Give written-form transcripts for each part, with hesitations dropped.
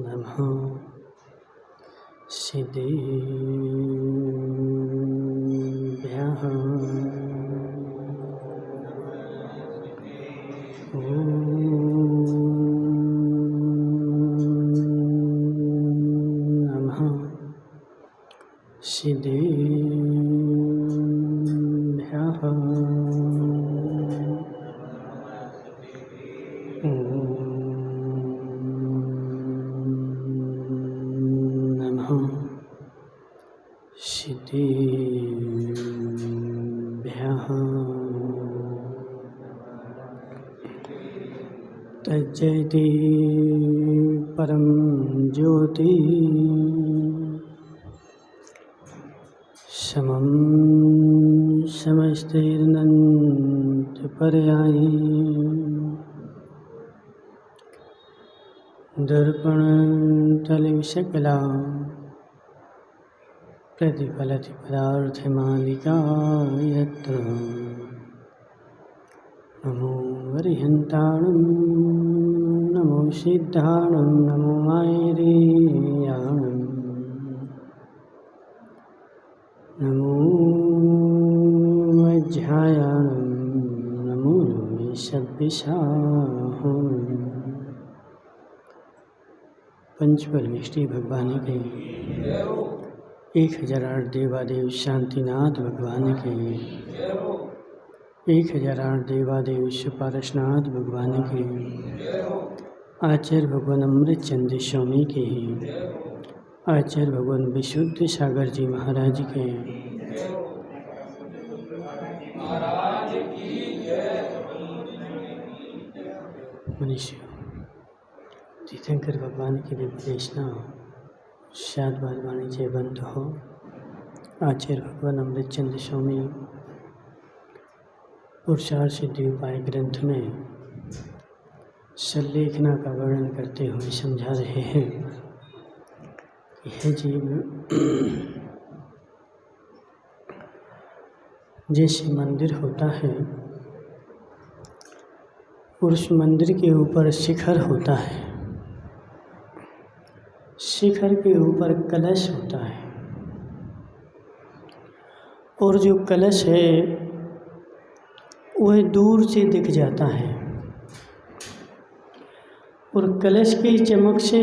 नमः सिद्धेभ्यः। नमः सिद्धेभ्यः। नमः सिद्धेभ्यः। तज्जयति परं ज्योति समं समस्तैरनन्तपर्यायी दर्पणतलविशकला प्रतिफलति पदार्थमालिका यत्र। नमो वरिहन्ताणं नमो सिद्धाणं नमो मायरीयाणं नमो अध्यायाणं नमो सभ्यसाहं। पंचपरमेष्टि भगवान के 1008 देवादेव शांतिनाथ भगवान के 1008 देवादेव सुपारसनाथ भगवान के आचार्य भगवान अमृत चंद्र स्वामी के आचार्य भगवान विशुद्ध सागर जी महाराज के मनुष्य तीर्थंकर भगवान की दिव्यदेशना शाद बारवाणी जय बंद हो। आचार्य भगवान अमृत चंद्र स्वामी पुरुषार्थ सिद्धि उपाय ग्रंथ में सल्लेखना का वर्णन करते हुए समझा रहे हैं कि हे जीव, जैसे मंदिर होता है उस मंदिर के ऊपर शिखर होता है, शिखर के ऊपर कलश होता है और जो कलश है वह दूर से दिख जाता है और कलश की चमक से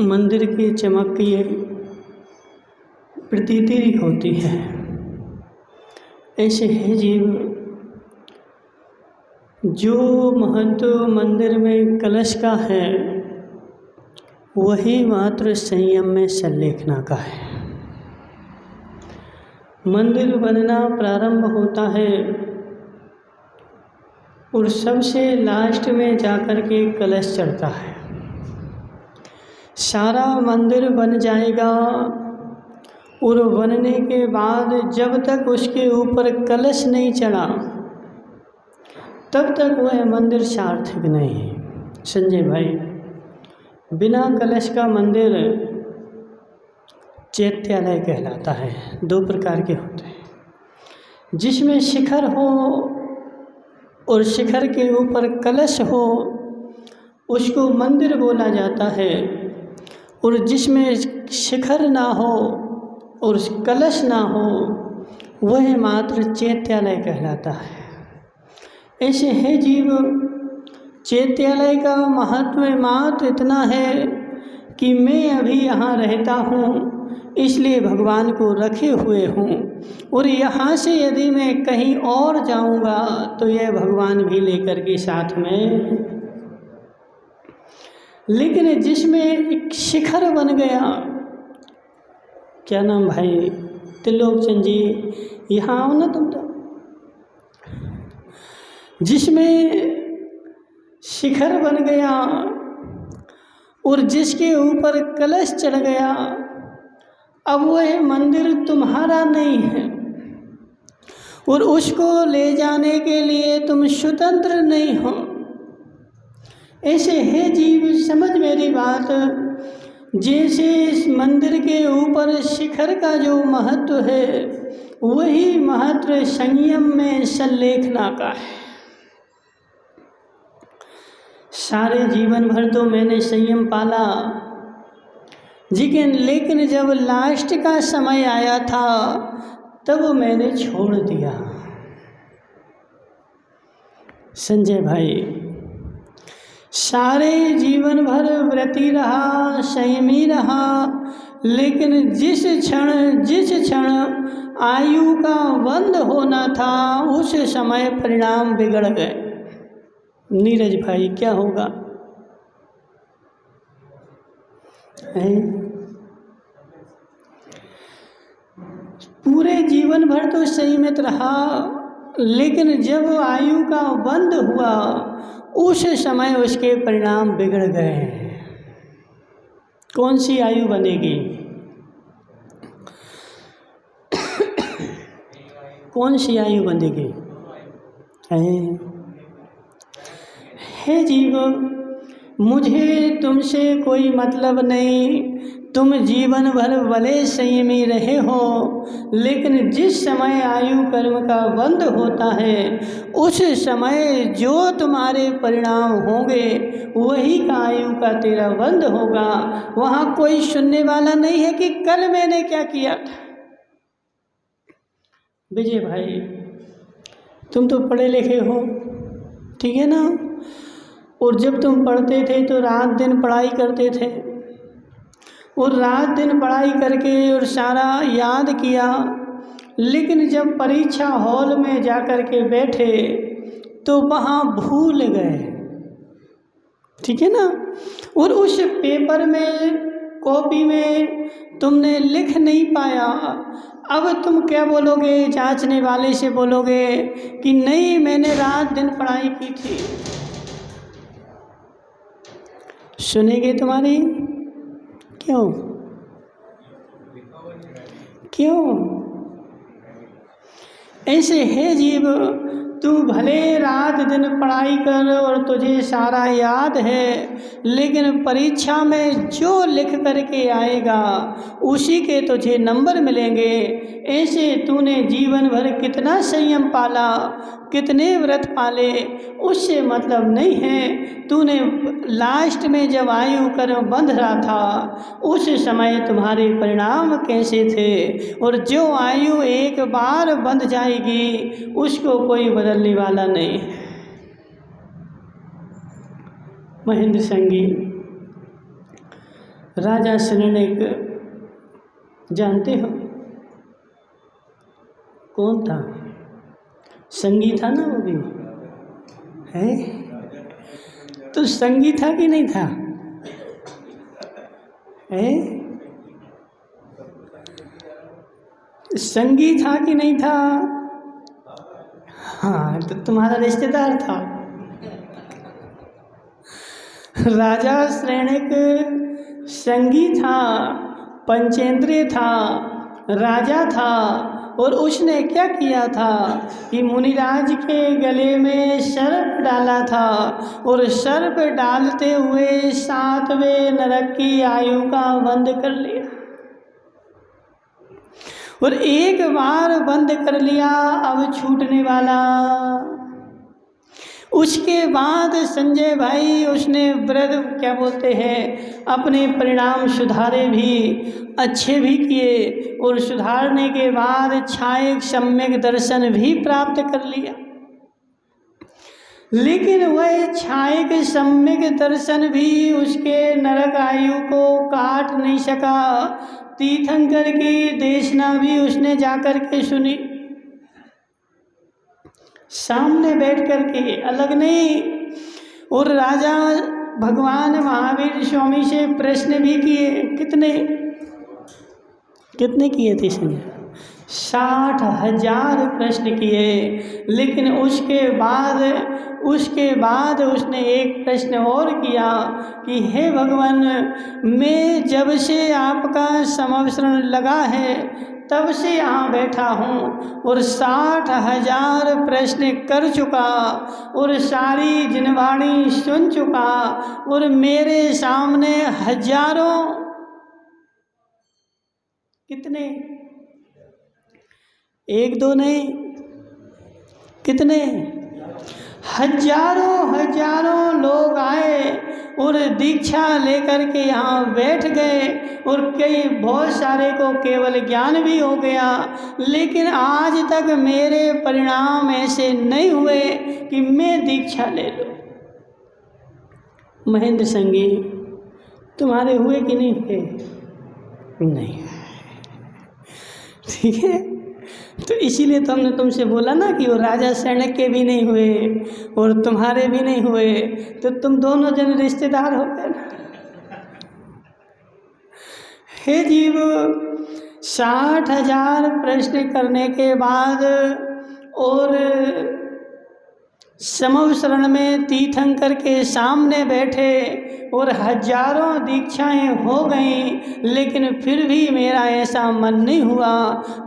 मंदिर की चमक की प्रतीति होती है। ऐसे है जीव, जो महत्व मंदिर में कलश का है वही मात्र संयम में सल्लेखना का है। मंदिर बनना प्रारंभ होता है और सबसे लास्ट में जाकर के कलश चढ़ता है। सारा मंदिर बन जाएगा और बनने के बाद जब तक उसके ऊपर कलश नहीं चढ़ा तब तक वह मंदिर सार्थक नहीं है। संजय भाई, बिना कलश का मंदिर चैत्यालय कहलाता है। 2 प्रकार के होते हैं, जिसमें शिखर हो और शिखर के ऊपर कलश हो उसको मंदिर बोला जाता है, और जिसमें शिखर ना हो और कलश ना हो वह मात्र चैत्यालय कहलाता है। ऐसे है जीव, चैत्यालय का महत्व मात्र इतना है कि मैं अभी यहाँ रहता हूँ इसलिए भगवान को रखे हुए हूँ, और यहाँ से यदि मैं कहीं और जाऊँगा तो यह भगवान भी लेकर के साथ में। लेकिन जिसमें एक शिखर बन गया, क्या नाम भाई त्रिलोकचंद जी, यहाँ आओ ना तुम तो, जिसमें शिखर बन गया और जिसके ऊपर कलश चढ़ गया, अब वह मंदिर तुम्हारा नहीं है और उसको ले जाने के लिए तुम स्वतंत्र नहीं हो। ऐसे है जीव, समझ मेरी बात। जैसे इस मंदिर के ऊपर शिखर का जो महत्व है, वही महत्व संयम में संलेखना का है। सारे जीवन भर तो मैंने संयम पाला, लेकिन जब लास्ट का समय आया था तब मैंने छोड़ दिया। संजय भाई, सारे जीवन भर व्रती रहा, संयमी रहा, लेकिन जिस क्षण आयु का बंद होना था, उस समय परिणाम बिगड़ गए। नीरज भाई, क्या होगा? पूरे जीवन भर तो संयमित रहा, लेकिन जब आयु का बंद हुआ, उस समय उसके परिणाम बिगड़ गए। कौन सी आयु बनेगी? कौन सी आयु बनेगी? हे जीव, मुझे तुमसे कोई मतलब नहीं। तुम जीवन भर भले संयमी रहे हो, लेकिन जिस समय आयु कर्म का बंद होता है, उस समय जो तुम्हारे परिणाम होंगे, वही का आयु का तेरा बंद होगा। वहाँ कोई सुनने वाला नहीं है कि कल मैंने क्या किया था। विजय भाई, तुम तो पढ़े लिखे हो, ठीक है ना? और जब तुम पढ़ते थे तो रात दिन पढ़ाई करते थे, और रात दिन पढ़ाई करके और सारा याद किया, लेकिन जब परीक्षा हॉल में जा कर के बैठे तो वहाँ भूल गए, ठीक है ना? और उस पेपर में, कॉपी में तुमने लिख नहीं पाया। अब तुम क्या बोलोगे? जांचने वाले से बोलोगे कि नहीं, मैंने रात दिन पढ़ाई की थी। सुनेंगे तुम्हारी? क्यों? ऐसे है जीव, तू भले रात दिन पढ़ाई कर और तुझे सारा याद है, लेकिन परीक्षा में जो लिख करके आएगा उसी के तुझे नंबर मिलेंगे। ऐसे तूने जीवन भर कितना संयम पाला, कितने व्रत पाले, उससे मतलब नहीं है। तूने लास्ट में जब आयु कर्म बंध रहा था, उस समय तुम्हारे परिणाम कैसे थे? और जो आयु एक बार बंध जाएगी, उसको कोई बदलने वाला नहीं है। महेंद्र संगी, राजा शरणैक जानते हो कौन था? संगी था ना वो भी, है? तो संगी था कि नहीं था? है? संगी था कि नहीं था? हाँ, तो तुम्हारा रिश्तेदार था। राजा शरणैक संगी था, पंचेंद्रिय था, राजा था, और उसने क्या किया था कि मुनिराज के गले में सर्प डाला था, और सर्प डालते हुए 7वें नरक की आयु का बंद कर लिया। और एक बार बंद कर लिया, अब छूटने वाला। उसके बाद संजय भाई उसने व्रत, क्या बोलते हैं, अपने परिणाम सुधारे भी, अच्छे भी किए, और सुधारने के बाद छायक सम्यक दर्शन भी प्राप्त कर लिया। लेकिन वह छायक सम्यक दर्शन भी उसके नरक आयु को काट नहीं सका। तीर्थंकर की देशना भी उसने जाकर के सुनी, सामने बैठ कर के, अलग नहीं। और राजा भगवान महावीर स्वामी से प्रश्न भी किए। कितने किए थे संजय? 60,000 प्रश्न किए, लेकिन उसके बाद उसने एक प्रश्न और किया कि हे भगवान, मैं जब से आपका समवसरण लगा है तब से यहाँ बैठा हूँ और 60,000 प्रश्न कर चुका और सारी जिनवाणी सुन चुका और मेरे सामने हजारों, कितने, एक दो नहीं, कितने, हजारों लोग आए और दीक्षा लेकर के यहाँ बैठ गए और बहुत सारे को केवल ज्ञान भी हो गया, लेकिन आज तक मेरे परिणाम ऐसे नहीं हुए कि मैं दीक्षा ले लूँ। महेंद्र संगी, तुम्हारे हुए कि नहीं हुए? नहीं, ठीक है। तो इसीलिए तो हमने तुमसे बोला ना कि वो राजा सैनिक के भी नहीं हुए और तुम्हारे भी नहीं हुए, तो तुम दोनों जन रिश्तेदार हो गए ना। हे जीव, 60,000 प्रश्न करने के बाद और समवसरण में तीर्थंकर के सामने बैठे और हजारों दीक्षाएं हो गईं, लेकिन फिर भी मेरा ऐसा मन नहीं हुआ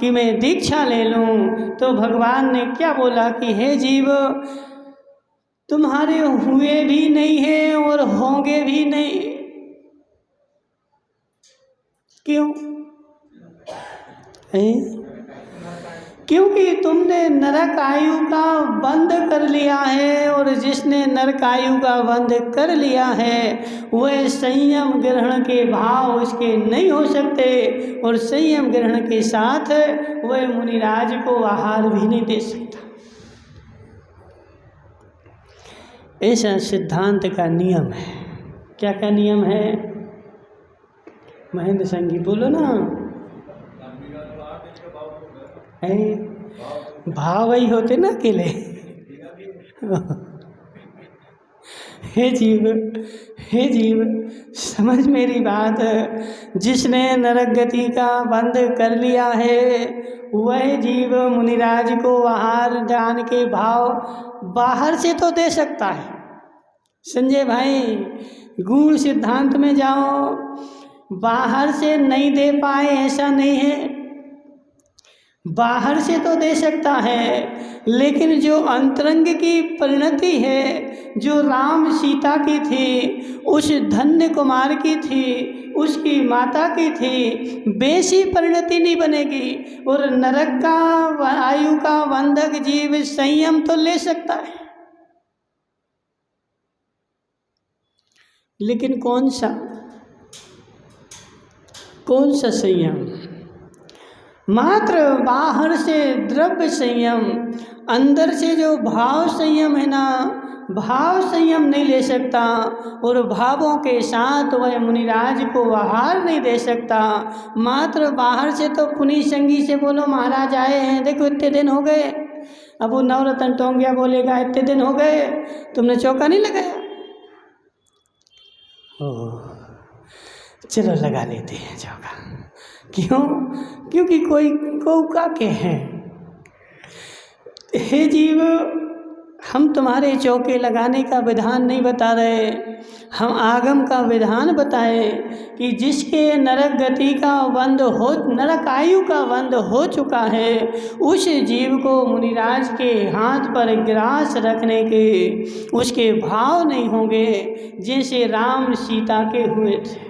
कि मैं दीक्षा ले लूं। तो भगवान ने क्या बोला कि हे जीव, तुम्हारे हुए भी नहीं है और होंगे भी नहीं। क्यों? क्योंकि तुमने नरक आयु का बंद कर लिया है और जिसने नरक आयु का बंद कर लिया है वह संयम ग्रहण के भाव उसके नहीं हो सकते और संयम ग्रहण के साथ वह मुनिराज को आहार भी नहीं दे सकता। ऐसा सिद्धांत का नियम है। क्या क्या नियम है? महेंद्र संगी बोलो ना। भाव ही होते ना अकेले। हे जीव समझ मेरी बात। जिसने नरक गति का बंद कर लिया है वह जीव मुनिराज को आहार दान के भाव बाहर से तो दे सकता है। संजय भाई, गूढ़ सिद्धांत में जाओ, बाहर से नहीं दे पाए ऐसा नहीं है, बाहर से तो दे सकता है, लेकिन जो अंतरंग की परिणति है, जो राम सीता की थी, उस धन्य कुमार की थी, उसकी माता की थी, वैसी परिणति नहीं बनेगी। और नरक का आयु का बंधक जीव संयम तो ले सकता है, लेकिन कौन सा संयम? मात्र बाहर से द्रव्य संयम, अंदर से जो भाव संयम है ना, भाव संयम नहीं ले सकता और भावों के साथ वह मुनिराज को आहार नहीं दे सकता। मात्र बाहर से तो पुनी संगी से बोलो महाराज आए हैं, देखो इतने दिन हो गए। अब वो नवरत्न टोंगिया बोलेगा इतने दिन हो गए, तुमने चौका नहीं लगाया। चलो लगा लेते हैं चौका। क्यों? क्योंकि कोई कौका के हैं। हे जीव, हम तुम्हारे चौके लगाने का विधान नहीं बता रहे, हम आगम का विधान बताए कि जिसके नरक गति का बंद हो, नरक आयु का बंद हो चुका है, उस जीव को मुनिराज के हाथ पर ग्रास रखने के उसके भाव नहीं होंगे जैसे राम सीता के हुए थे।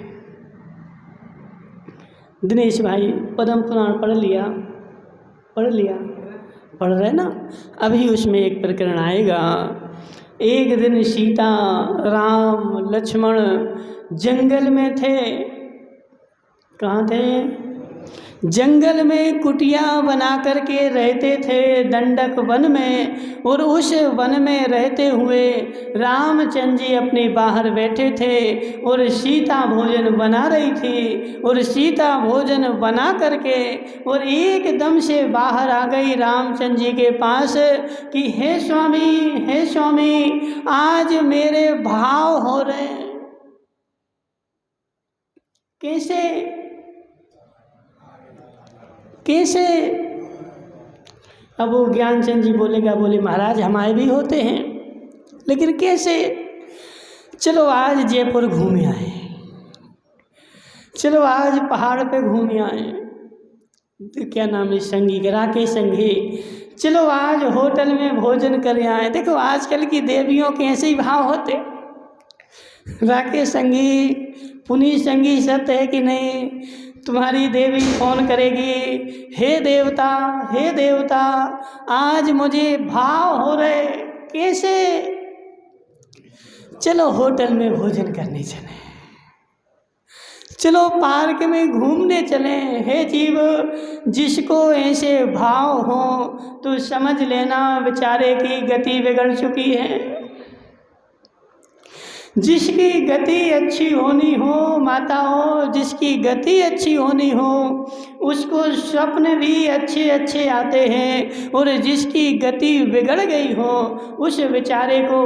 दिनेश भाई पद्म पुराण पढ़ लिया? पढ़ रहे ना? अभी उसमें एक प्रकरण आएगा। एक दिन सीता, राम, लक्ष्मण जंगल में थे। कहाँ थे? जंगल में कुटिया बना करके रहते थे, दंडक वन में। और उस वन में रहते हुए रामचंद्र जी अपने बाहर बैठे थे और सीता भोजन बना रही थी। और सीता भोजन बना करके और एकदम से बाहर आ गई रामचंद्र जी के पास कि हे स्वामी, आज मेरे भाव हो रहे हैं। कैसे? अब वो ज्ञानचंद जी बोले महाराज हमारे भी होते हैं, लेकिन कैसे? चलो आज जयपुर घूमे आए, चलो आज पहाड़ पे घूमे आए, क्या नाम है संगी के, राकेश संगी, चलो आज होटल में भोजन कर आए। देखो आजकल की देवियों के ऐसे ही भाव होते। राकेश संगी, पुनीत संगी सत्य है कि नहीं? तुम्हारी देवी फोन करेगी, हे देवता आज मुझे भाव हो रहे, कैसे? चलो होटल में भोजन करने चले, चलो पार्क में घूमने चले। हे जीव, जिसको ऐसे भाव हो तो समझ लेना बेचारे की गति बिगड़ चुकी है। जिसकी गति अच्छी होनी हो माता हो, जिसकी गति अच्छी होनी हो उसको स्वप्न भी अच्छे अच्छे आते हैं, और जिसकी गति बिगड़ गई हो उस बेचारे को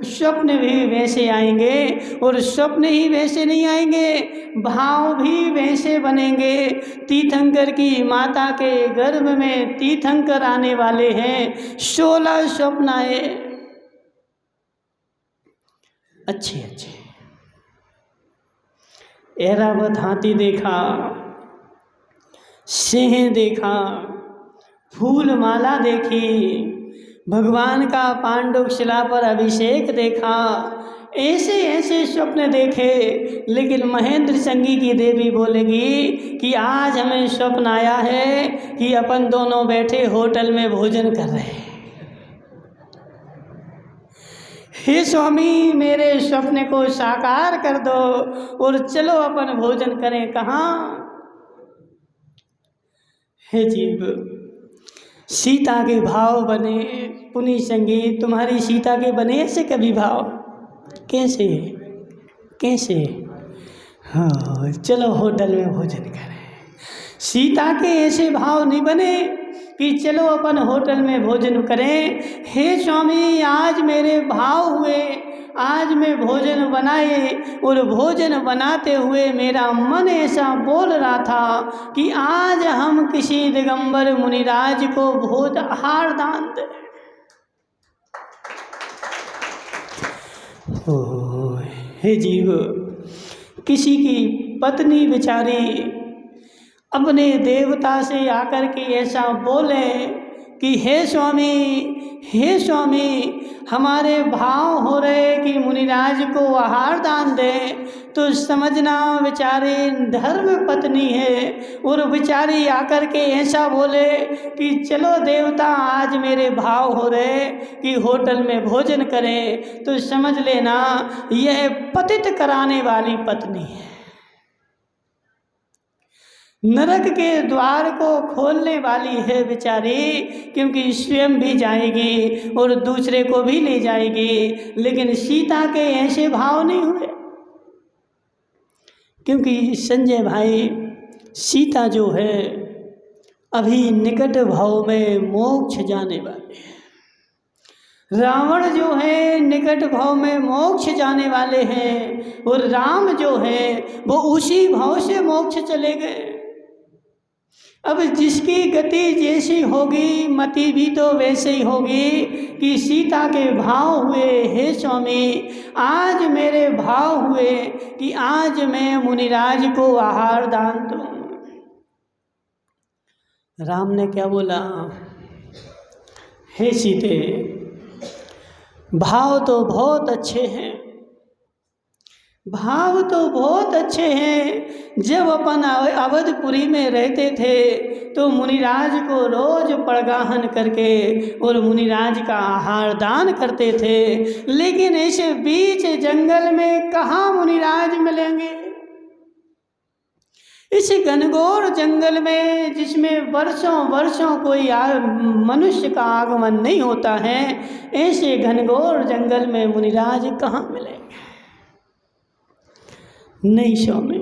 स्वप्न भी वैसे आएंगे, और स्वप्न ही वैसे नहीं आएंगे, भाव भी वैसे बनेंगे। तीर्थंकर की माता के गर्भ में तीर्थंकर आने वाले हैं, 16 स्वप्न आए अच्छे अच्छे। ऐरावत हाथी देखा, सिंह देखा, फूल माला देखी, भगवान का पांडव शिला पर अभिषेक देखा, ऐसे ऐसे स्वप्न देखे। लेकिन महेंद्र संगी की देवी बोलेगी कि आज हमें स्वप्न आया है कि अपन दोनों बैठे होटल में भोजन कर रहे हैं। हे स्वामी, मेरे स्वप्न को साकार कर दो और चलो अपन भोजन करें। कहाँ? हे जीव, सीता के भाव बने। पुनीत संगीत, तुम्हारी सीता के बने ऐसे कभी भाव? कैसे कैसे? हाँ, चलो होटल में भोजन करें। सीता के ऐसे भाव नहीं बने कि चलो अपन होटल में भोजन करें। हे स्वामी, आज मेरे भाव हुए, आज मैं भोजन बनाए, और भोजन बनाते हुए मेरा मन ऐसा बोल रहा था कि आज हम किसी दिगंबर मुनिराज को भोज आहार दान दें। हे जीव, किसी की पत्नी बेचारी अपने देवता से आकर के ऐसा बोले कि हे स्वामी हमारे भाव हो रहे कि मुनिराज को आहार दान दें, तो समझना बेचारी धर्म पत्नी है, और बेचारी आकर के ऐसा बोले कि चलो देवता आज मेरे भाव हो रहे कि होटल में भोजन करें, तो समझ लेना यह पतित कराने वाली पत्नी है। नरक के द्वार को खोलने वाली है बेचारी, क्योंकि स्वयं भी जाएगी और दूसरे को भी ले जाएगी। लेकिन सीता के ऐसे भाव नहीं हुए, क्योंकि संजय भाई, सीता जो है अभी निकट भाव में मोक्ष जाने वाले हैं। रावण जो है निकट भाव में मोक्ष जाने वाले हैं, और राम जो है वो उसी भाव से मोक्ष चले गए। अब जिसकी गति जैसी होगी मति भी तो वैसे ही होगी कि सीता के भाव हुए, हे स्वामी आज मेरे भाव हुए कि आज मैं मुनिराज को आहार दान दूं। राम ने क्या बोला? हे सीते, भाव तो बहुत अच्छे हैं, भाव तो बहुत अच्छे हैं। जब अपन अवधपुरी में रहते थे तो मुनिराज को रोज पड़गाहन करके और मुनिराज का आहार दान करते थे, लेकिन ऐसे बीच जंगल में कहाँ मुनिराज मिलेंगे? इस घनघोर जंगल में जिसमें वर्षों वर्षों कोई मनुष्य का आगमन नहीं होता है, ऐसे घनघोर जंगल में मुनिराज कहाँ मिलेंगे? नहीं स्वामी,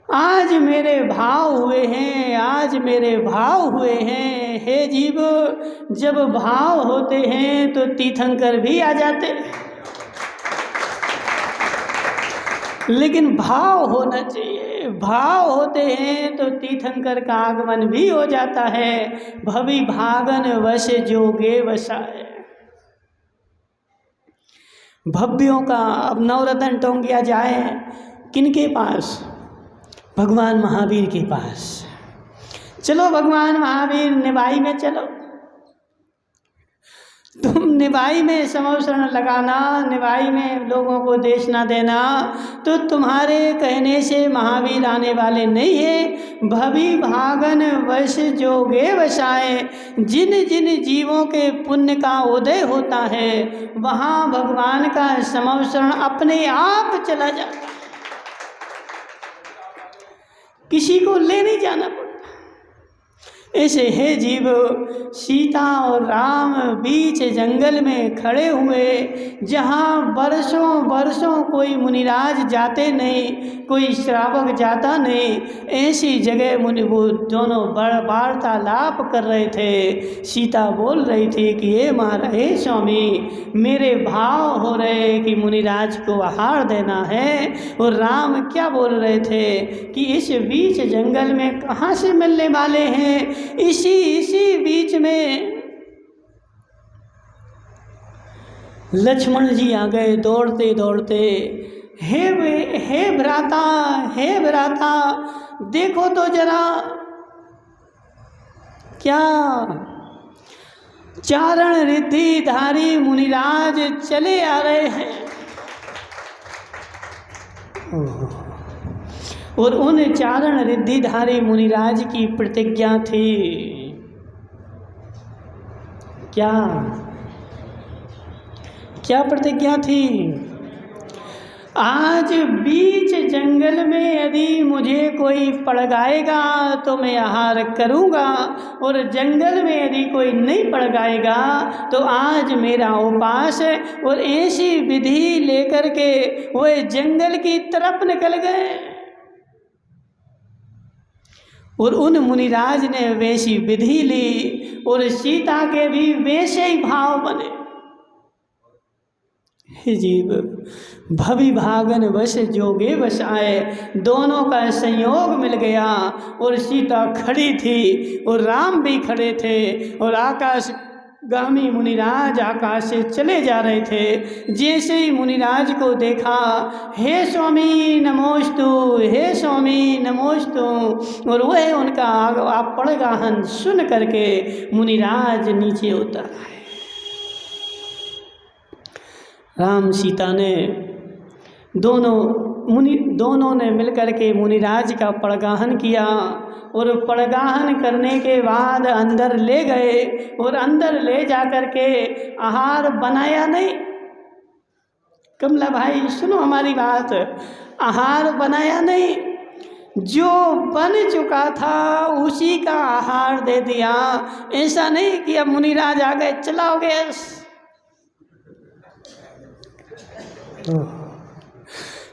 आज मेरे भाव हुए हैं, आज मेरे भाव हुए हैं। हे जीव, जब भाव होते हैं तो तीर्थंकर भी आ जाते, लेकिन भाव होना चाहिए। भाव होते हैं तो तीर्थंकर का आगमन भी हो जाता है। भवि भागन वश जोगे वसाए। भव्यों का अब नवरत्न टोंगिया जाए किनके पास? भगवान महावीर के पास। चलो भगवान महावीर निभाई में चलो, तुम निभाई में समवसरण लगाना, निभाई में लोगों को देश ना देना, तो तुम्हारे कहने से महावीर आने वाले नहीं है। भवि भागन वश जोगे वसाए। जिन जिन जीवों के पुण्य का उदय होता है वहाँ भगवान का समवसरण अपने आप चला जाता है, किसी को ले नहीं जाना पड़ता। ऐसे हे जीव, सीता और राम बीच जंगल में खड़े हुए, जहाँ वर्षों वर्षों कोई मुनिराज जाते नहीं, कोई श्रावक जाता नहीं, ऐसी जगह मुनि वो दोनों वार्तालाप कर रहे थे। सीता बोल रही थी कि हे महाराज, हे स्वामी, मेरे भाव हो रहे कि मुनिराज को आहार देना है। और राम क्या बोल रहे थे कि इस बीच जंगल में कहाँ से मिलने वाले हैं। इसी बीच में लक्ष्मण जी आ गए दौड़ते दौड़ते। हे भ्राता, हे भ्राता, देखो तो जरा, क्या चारण रिद्धिधारी मुनिराज चले आ रहे हैं। और उन चारण रिद्धिधारी मुनिराज की प्रतिज्ञा थी, क्या प्रतिज्ञा थी? आज बीच जंगल में यदि मुझे कोई पड़गाएगा तो मैं आहार करूँगा, और जंगल में यदि कोई नहीं पड़गाएगा तो आज मेरा उपवास है। और ऐसी विधि लेकर के वह जंगल की तरफ निकल गए। और उन मुनिराज ने वैसी विधि ली और सीता के भी वैसे ही भाव बने। हे जीव, भवि भागन वश जोगे वश आए। दोनों का संयोग मिल गया और सीता खड़ी थी और राम भी खड़े थे और आकाशगामी मुनिराज आकाश से चले जा रहे थे। जैसे ही मुनिराज को देखा, हे स्वामी नमोस्तु, हे स्वामी नमोस्तु, और वह उनका आप पड़गाहन सुन करके मुनिराज नीचे उतर आए। राम सीता ने दोनों ने मिलकर के मुनिराज का पड़गाहन किया। और पड़गाहन करने के बाद अंदर ले गए और अंदर ले जा कर के आहार बनाया नहीं। कमला भाई सुनो हमारी बात, आहार बनाया नहीं, जो बन चुका था उसी का आहार दे दिया। ऐसा नहीं कि अब मुनिराज आ गए चलाओ गैस।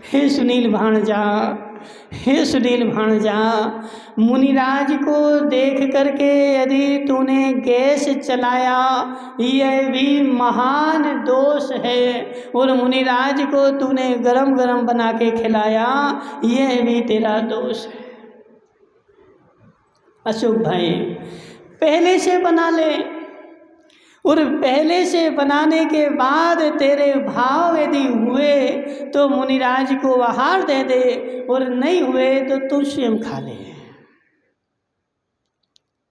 हे सुनील भाणजा, हे सुनील भाणजा, मुनिराज को देख करके यदि तूने गैस चलाया यह भी महान दोष है, और मुनिराज को तूने गरम गरम बना के खिलाया यह भी तेरा दोष है। अशोक भाई पहले से बना ले, और पहले से बनाने के बाद तेरे भाव यदि हुए तो मुनिराज को आहार दे दे, और नहीं हुए तो तू स्वयं खा ले।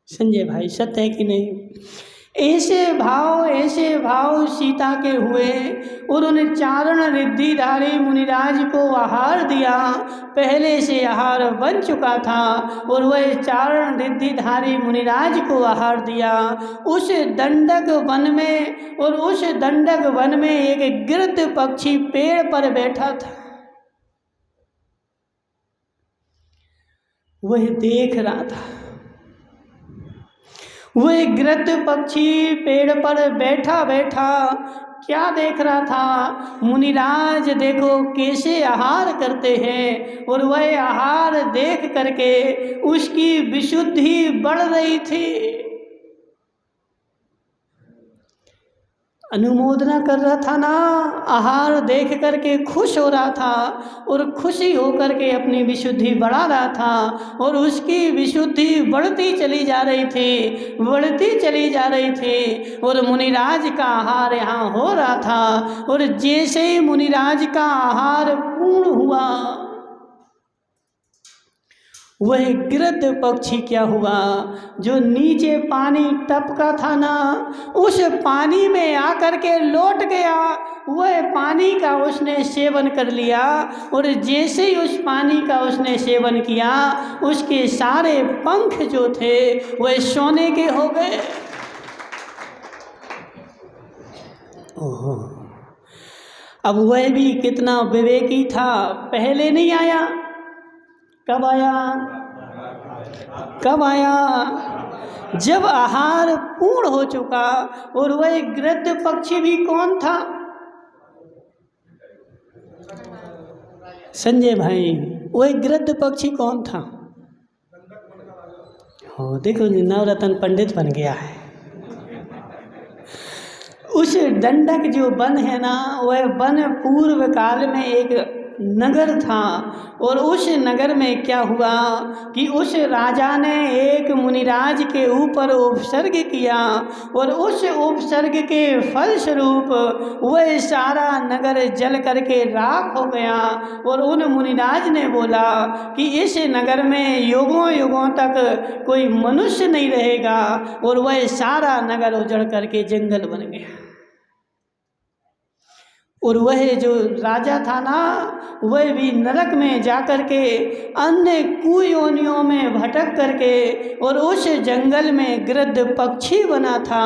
संजय भाई सत्य है कि नहीं? ऐसे भाव सीता के हुए और उन चारण रिद्धिधारी मुनिराज को आहार दिया। पहले से आहार बन चुका था और वह चारण रिद्धिधारी मुनिराज को आहार दिया। उस दंडक वन में, और उस दंडक वन में एक गिरध पक्षी पेड़ पर बैठा था। वह देख रहा था, वह गिरध पक्षी पेड़ पर बैठा बैठा क्या देख रहा था? मुनिराज देखो कैसे आहार करते हैं, और वह आहार देख करके उसकी विशुद्धि बढ़ रही थी। अनुमोदना कर रहा था ना, आहार देख करके खुश हो रहा था और खुशी होकर के अपनी विशुद्धि बढ़ा रहा था और उसकी विशुद्धि बढ़ती चली जा रही थी, बढ़ती चली जा रही थी और मुनिराज का आहार यहाँ हो रहा था। और जैसे ही मुनिराज का आहार पूर्ण हुआ, वह गिरध पक्षी क्या हुआ, जो नीचे पानी टपका था ना, उस पानी में आकर के लौट गया। वह पानी का उसने सेवन कर लिया और जैसे ही उस पानी का उसने सेवन किया, उसके सारे पंख जो थे वह सोने के हो गए। ओहो, अब वह भी कितना विवेकी था, पहले नहीं आया। कब आया? कब आया? जब आहार पूर्ण हो चुका। और वह गिरध पक्षी भी कौन था? संजय भाई, वह गिरध पक्षी कौन था? हो देखो, नवरत्न पंडित बन गया है। उस दंडक जो वन है ना, वह वन पूर्व काल में एक नगर था। और उस नगर में क्या हुआ कि उस राजा ने एक मुनिराज के ऊपर उपसर्ग किया और उस उपसर्ग के फलस्वरूप वह सारा नगर जल करके राख हो गया। और उन मुनिराज ने बोला कि इस नगर में युगों युगों तक कोई मनुष्य नहीं रहेगा। और वह सारा नगर उजड़ करके जंगल बन गया। और वह जो राजा था ना, वह भी नरक में जाकर के अन्य कुयोनियों में भटक करके और उस जंगल में गिरध पक्षी बना था।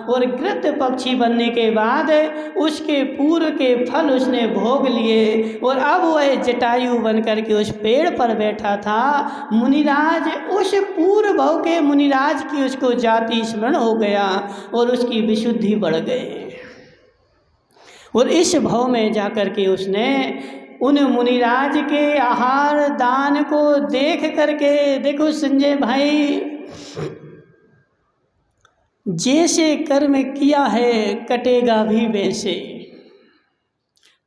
और गिरध पक्षी बनने के बाद उसके पूर्व के फल उसने भोग लिए और अब वह जटायु बन करके उस पेड़ पर बैठा था। मुनिराज, उस पूर्व भव के मुनिराज की उसको जाति स्मरण हो गया और उसकी विशुद्धि बढ़ गई। और इस भव में जाकर के उसने उन मुनिराज के आहार दान को देख करके, देखो संजय भाई, जैसे कर्म किया है कटेगा भी वैसे।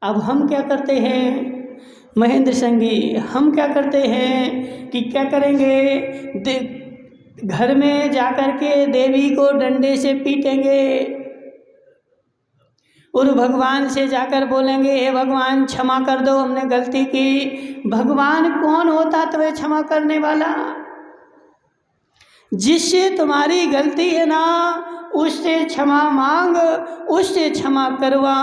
अब हम क्या करते हैं महेंद्र संगी, हम क्या करते हैं कि क्या करेंगे, घर में जाकर के देवी को डंडे से पीटेंगे और भगवान से जाकर बोलेंगे, हे भगवान क्षमा कर दो, हमने गलती की। भगवान कौन होता तुम्हें क्षमा करने वाला? जिससे तुम्हारी गलती है ना, उससे क्षमा मांग, उससे क्षमा करवा,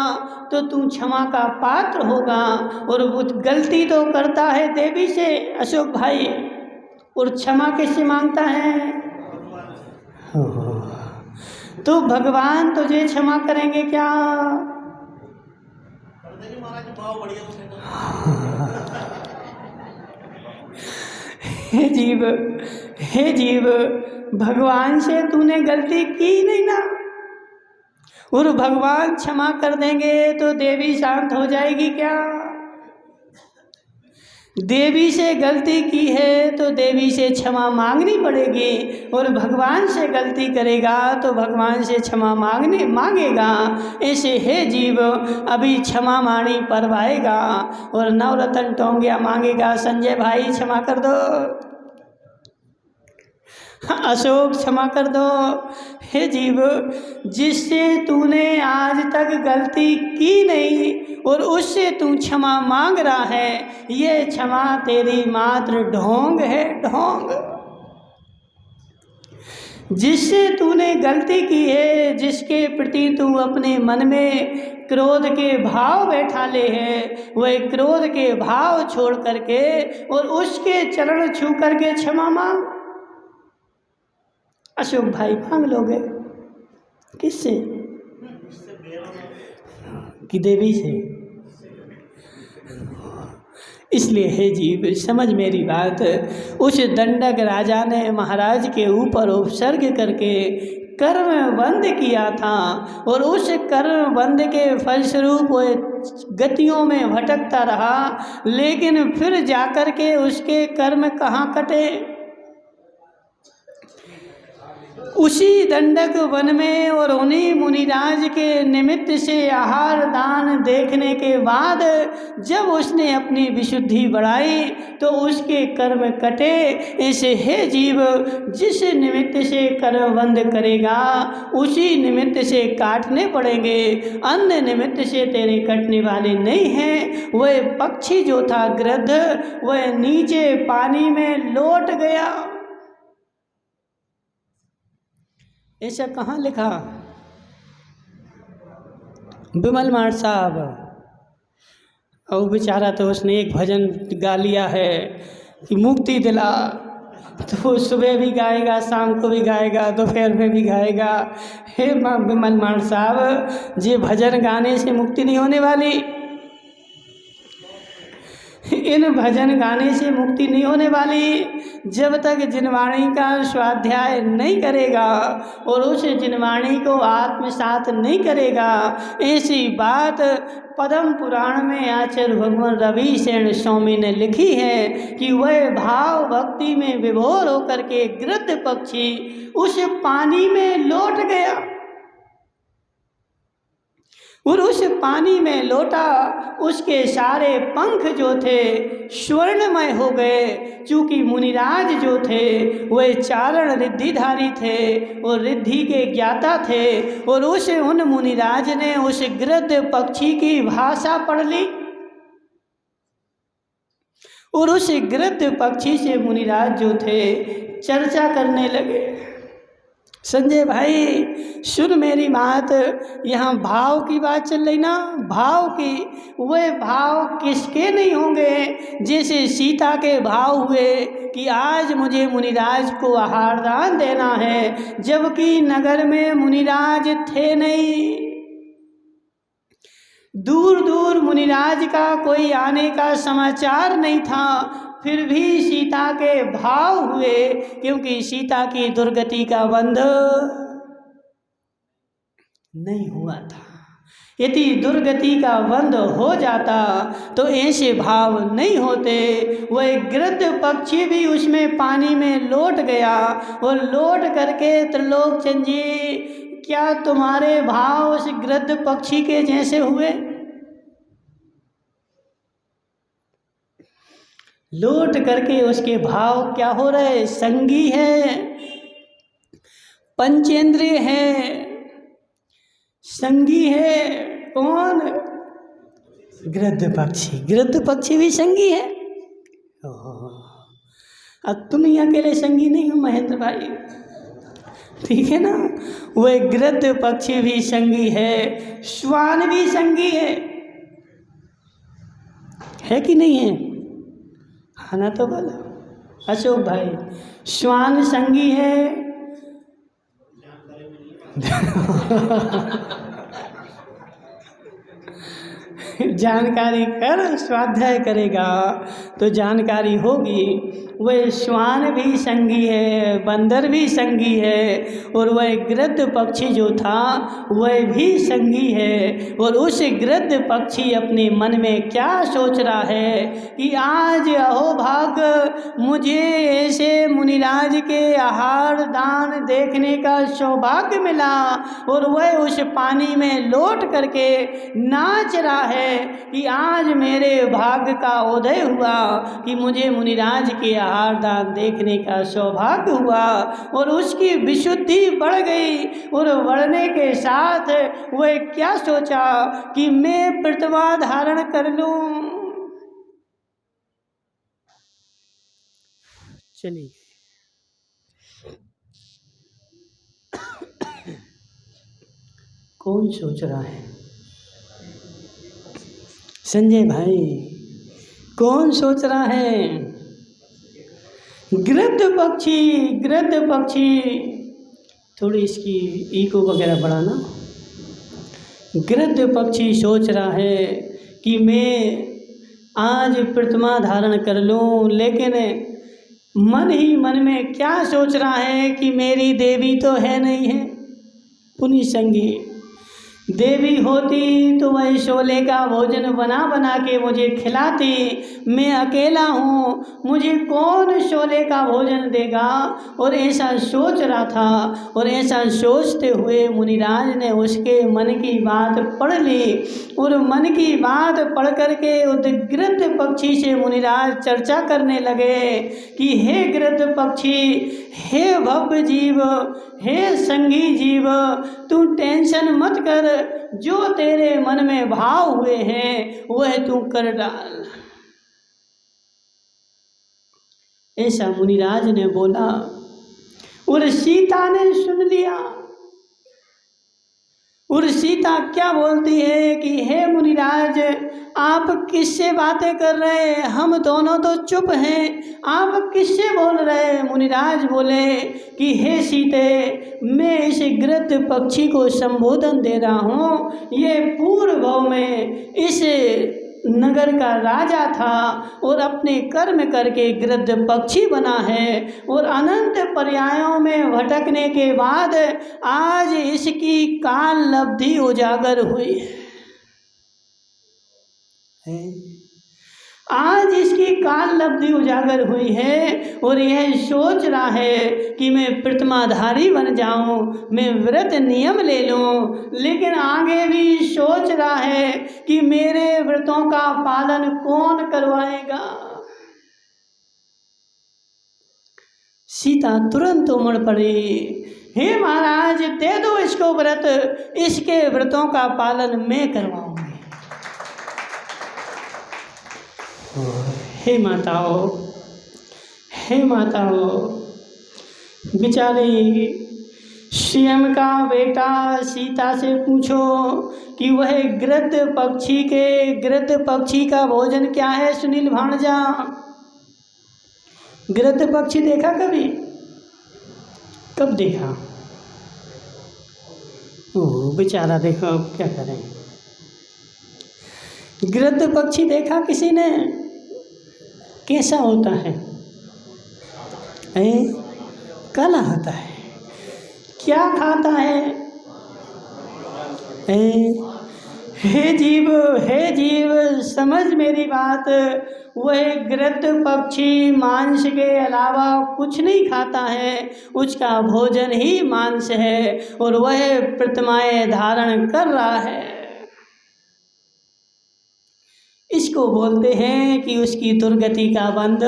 तो तू क्षमा का पात्र होगा। और वो गलती तो करता है देवी से अशोक भाई, और क्षमा किससे मांगता है? तो भगवान तुझे क्षमा करेंगे क्या? हे जीव, हे जीव, भगवान से तूने गलती की नहीं ना, और भगवान क्षमा कर देंगे तो देवी शांत हो जाएगी क्या? देवी से गलती की है तो देवी से क्षमा मांगनी पड़ेगी, और भगवान से गलती करेगा तो भगवान से क्षमा मांगेगा। ऐसे हे जीव, अभी क्षमा मांगनी परवाएगा और नवरत्न टोंगिया मांगेगा। संजय भाई क्षमा कर दो, अशोक क्षमा कर दो। हे जीव, जिससे तूने आज तक गलती की नहीं और उससे तू क्षमा मांग रहा है, ये क्षमा तेरी मात्र ढोंग है, ढोंग। जिससे तूने गलती की है, जिसके प्रति तू अपने मन में क्रोध के भाव बैठा ले है, वह क्रोध के भाव छोड़ करके और उसके चरण छू करके क्षमा मांग। अशोक भाई मांग लोगे किससे? कि देवी से? इसलिए हे जीव, समझ मेरी बात। उस दंडक राजा ने महाराज के ऊपर उपसर्ग करके कर्म बंद किया था, और उस कर्म बंद के फलस्वरूप वो गतियों में भटकता रहा। लेकिन फिर जाकर के उसके कर्म कहाँ कटे? उसी दंडक वन में और उन्हीं मुनिराज के निमित्त से आहार दान देखने के बाद जब उसने अपनी विशुद्धि बढ़ाई तो उसके कर्म कटे। ऐसे हे जीव, जिस निमित्त से कर्म बंद करेगा उसी निमित्त से काटने पड़ेंगे, अन्य निमित्त से तेरे कटने वाले नहीं हैं। वह पक्षी जो था गृध्र, वह नीचे पानी में लौट गया। ऐसा कहाँ लिखा? विमल मार्ट साहब। और बेचारा तो उसने एक भजन गा लिया है कि मुक्ति दिला, तो सुबह भी गाएगा, शाम को भी गाएगा, दोपहर में भी गाएगा। हे विमल मार्ट साहब, ये भजन गाने से मुक्ति नहीं होने वाली। इन भजन गाने से मुक्ति नहीं होने वाली जब तक जिनवाणी का स्वाध्याय नहीं करेगा और उस जिनवाणी को आत्मसात नहीं करेगा। ऐसी बात पद्म पुराण में आचार्य भगवान रवि शरण स्वामी ने लिखी है कि वह भाव भक्ति में विभोर होकर के गृध्र पक्षी उस पानी में लौट गया और उस पानी में लौटा। उसके सारे पंख जो थे स्वर्णमय हो गए, चूँकि मुनिराज जो थे वह चारण रिद्धिधारी थे और रिद्धि के ज्ञाता थे। और उन मुनिराज ने उस गृध्र पक्षी की भाषा पढ़ ली और उस गृध्र पक्षी से मुनिराज जो थे चर्चा करने लगे। संजय भाई सुन मेरी बात, यहाँ भाव की बात चल रही ना, भाव की। वह भाव किसके नहीं होंगे? जैसे सीता के भाव हुए कि आज मुझे मुनिराज को आहार दान देना है, जबकि नगर में मुनिराज थे नहीं। दूर दूर मुनिराज का कोई आने का समाचार नहीं था, फिर भी सीता के भाव हुए, क्योंकि सीता की दुर्गति का बंध नहीं हुआ था। यदि दुर्गति का बंध हो जाता तो ऐसे भाव नहीं होते। वह गृध्र पक्षी भी उसमें पानी में लौट गया और लौट करके त्रिलोकचंद जी, क्या तुम्हारे भाव उस गृध्र पक्षी के जैसे हुए? लौट करके उसके भाव क्या हो रहे? संगी है, पंचेंद्रिय है, संगी है। कौन? गृध्र पक्षी। गृध्र पक्षी भी संगी है। अब तुम ही अकेले संगी नहीं हो महेंद्र भाई, ठीक है ना? वह गृध्र पक्षी भी संगी है, श्वान भी संगी है कि नहीं है? हाँ ना, तो बोलो अशोक भाई, श्वान संगी है। जानकारी कर, स्वाध्याय करेगा तो जानकारी होगी। वह श्वान भी संगी है, बंदर भी संगी है, और वह गृध्र पक्षी जो था वह भी संगी है। और उस गृध्र पक्षी अपने मन में क्या सोच रहा है कि आज अहोभाग्य, मुझे ऐसे मुनिराज के आहार दान देखने का सौभाग्य मिला, और वह उस पानी में लौट करके नाच रहा है कि आज मेरे भाग्य का उदय हुआ कि मुझे मुनिराज के आहार दान देखने का सौभाग्य हुआ। और उसकी विशुद्धि बढ़ गई, और बढ़ने के साथ वह क्या सोचा कि मैं प्रतिमा धारण कर लूं। चलिए कौन सोच रहा है? संजय भाई, कौन सोच रहा है? गृध्र पक्षी। गृध्र पक्षी, थोड़ी इसकी ईको वगैरह बढ़ाना। गृध्र पक्षी सोच रहा है कि मैं आज प्रतिमा धारण कर लूं, लेकिन मन ही मन में क्या सोच रहा है कि मेरी देवी तो है नहीं है। पुनि संगी, देवी होती तो वह शोले का भोजन बना बना के मुझे खिलाती। मैं अकेला हूँ, मुझे कौन शोले का भोजन देगा। और ऐसा सोच रहा था, और ऐसा सोचते हुए मुनिराज ने उसके मन की बात पढ़ ली। और मन की बात पढ़ करके उस गृध्र पक्षी से मुनिराज चर्चा करने लगे कि हे गृध्र पक्षी, हे भव्य जीव, हे संगी जीव, तू टेंशन मत कर, जो तेरे मन में भाव हुए हैं वह तू कर डाल। ऐसा मुनिराज ने बोला और सीता ने सुन लिया। और सीता क्या बोलती है कि हे मुनिराज, आप किससे बातें कर रहे हैं, हम दोनों तो चुप हैं, आप किससे बोल रहे हैं। मुनिराज बोले कि हे सीते, मैं इस गृध्र पक्षी को संबोधन दे रहा हूँ। ये पूर्व भाव में इस नगर का राजा था और अपने कर्म करके गृध्र पक्षी बना है, और अनंत पर्यायों में भटकने के बाद आज इसकी काल लब्धि उजागर हुई है। आज इसकी काल लब्धि उजागर हुई है और यह सोच रहा है कि मैं प्रतिमाधारी बन जाऊं, मैं व्रत नियम ले लूं, लेकिन आगे भी सोच रहा है कि मेरे व्रतों का पालन कौन करवाएगा। सीता तुरंत उमड़ पड़ी, हे महाराज, दे दो इसको व्रत, इसके व्रतों का पालन मैं करवाऊंगी। हे माताओं, हे माताओं, बेचारी स्वयं का बेटा सीता से पूछो कि वह गृध्र पक्षी का भोजन क्या है। सुनील भाणजा, गृध्र पक्षी देखा कभी? कब देखा? ओह बेचारा, देखो अब क्या करें। गृध्र पक्षी देखा किसी ने? कैसा होता है? काला होता है। क्या खाता है? हे जीव, समझ मेरी बात। वह गृध्र पक्षी मांस के अलावा कुछ नहीं खाता है, उसका भोजन ही मांस है, और वह प्रतिमाएं धारण कर रहा है। इसको बोलते हैं कि उसकी दुर्गति का बंध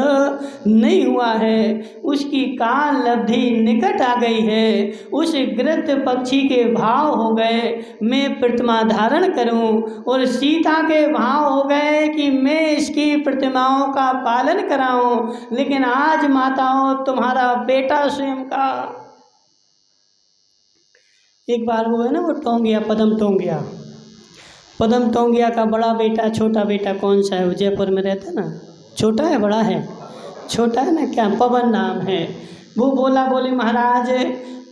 नहीं हुआ है, उसकी काल लब्धि निकट आ गई है। उस गृध्र पक्षी के भाव हो गए मैं प्रतिमा धारण करूं, और सीता के भाव हो गए कि मैं इसकी प्रतिमाओं का पालन कराऊं। लेकिन आज माताओं, तुम्हारा बेटा स्वयं का, एक बार वो है ना, वो टोंगिया, पदम टोंगिया का बड़ा बेटा, छोटा बेटा कौन सा है? वो जयपुर में रहता है ना। छोटा है बड़ा है? छोटा है ना, क्या पवन नाम है। वो बोले महाराज,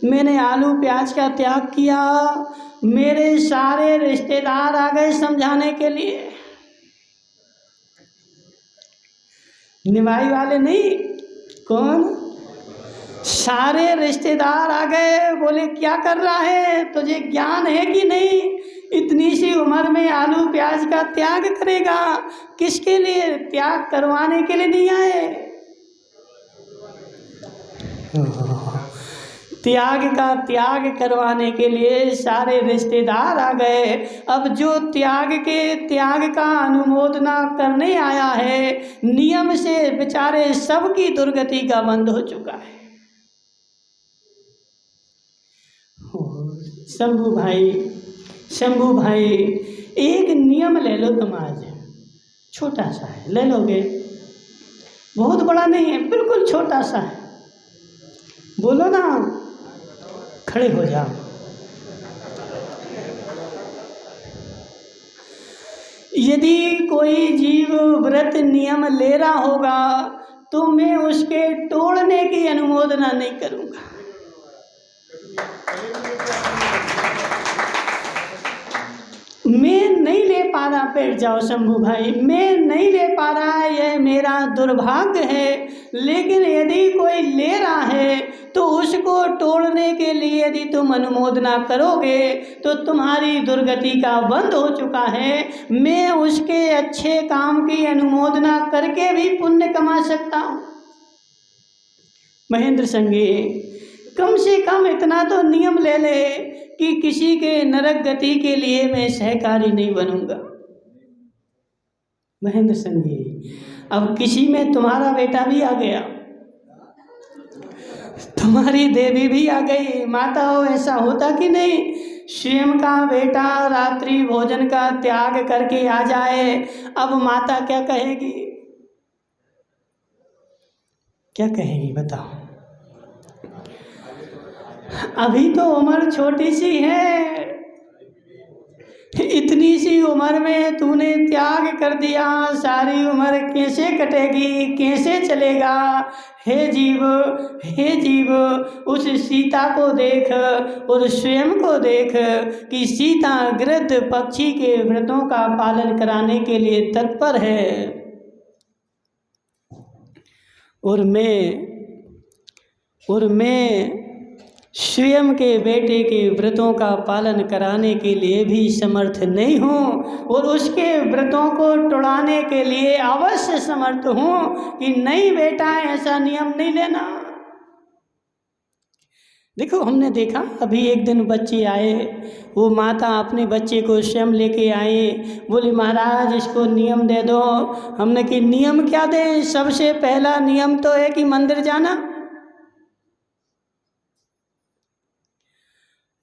मैंने आलू प्याज का त्याग किया, मेरे सारे रिश्तेदार आ गए समझाने के लिए। निभाई वाले नहीं, कौन? सारे रिश्तेदार आ गए, बोले क्या कर रहा है, तुझे ज्ञान है कि नहीं? इतनी सी उम्र में आलू प्याज का त्याग करेगा? किसके लिए? त्याग करवाने के लिए नहीं आए। त्याग करवाने के लिए सारे रिश्तेदार आ गए। अब जो त्याग का अनुमोदना करने आया है, नियम से बेचारे सबकी दुर्गति का बंध हो चुका है। शंभू भाई, एक नियम ले लो तुम आज, छोटा सा है, ले लोगे? बहुत बड़ा नहीं है, बिल्कुल छोटा सा है। बोलो ना, खड़े हो जाओ। यदि कोई जीव व्रत नियम ले रहा होगा तो मैं उसके तोड़ने की अनुमोदना नहीं करूँगा। मैं नहीं ले पा रहा, बैठ जाओ शंभू भाई, मैं नहीं ले पा रहा, यह मेरा दुर्भाग्य है। लेकिन यदि कोई ले रहा है तो उसको तोड़ने के लिए यदि तुम अनुमोदना करोगे तो तुम्हारी दुर्गति का बंद हो चुका है। मैं उसके अच्छे काम की अनुमोदना करके भी पुण्य कमा सकता हूँ। महेंद्र संगी, कम से कम इतना तो नियम ले ले कि किसी के नरक गति के लिए मैं सहकारी नहीं बनूंगा। महेंद्र संगी, अब किसी में तुम्हारा बेटा भी आ गया, तुम्हारी देवी भी आ गई। माताओं, ऐसा होता कि नहीं, स्वयं का बेटा रात्रि भोजन का त्याग करके आ जाए, अब माता क्या कहेगी? क्या कहेगी बताओ? अभी तो उम्र छोटी सी है, इतनी सी उम्र में तूने त्याग कर दिया, सारी उम्र कैसे कटेगी, कैसे चलेगा? हे जीव, हे जीव, उस सीता को देख और स्वयं को देख कि सीता गृध्र पक्षी के व्रतों का पालन कराने के लिए तत्पर है, और मैं स्वयं के बेटे के व्रतों का पालन कराने के लिए भी समर्थ नहीं हूँ, और उसके व्रतों को तोड़ाने के लिए अवश्य समर्थ हूँ कि नहीं बेटा, ऐसा नियम नहीं लेना। देखो, हमने देखा अभी एक दिन बच्चे आए, वो माता अपने बच्चे को स्वयं लेके आए, बोली महाराज इसको नियम दे दो। हमने कि नियम क्या दें, सबसे पहला नियम तो है कि मंदिर जाना।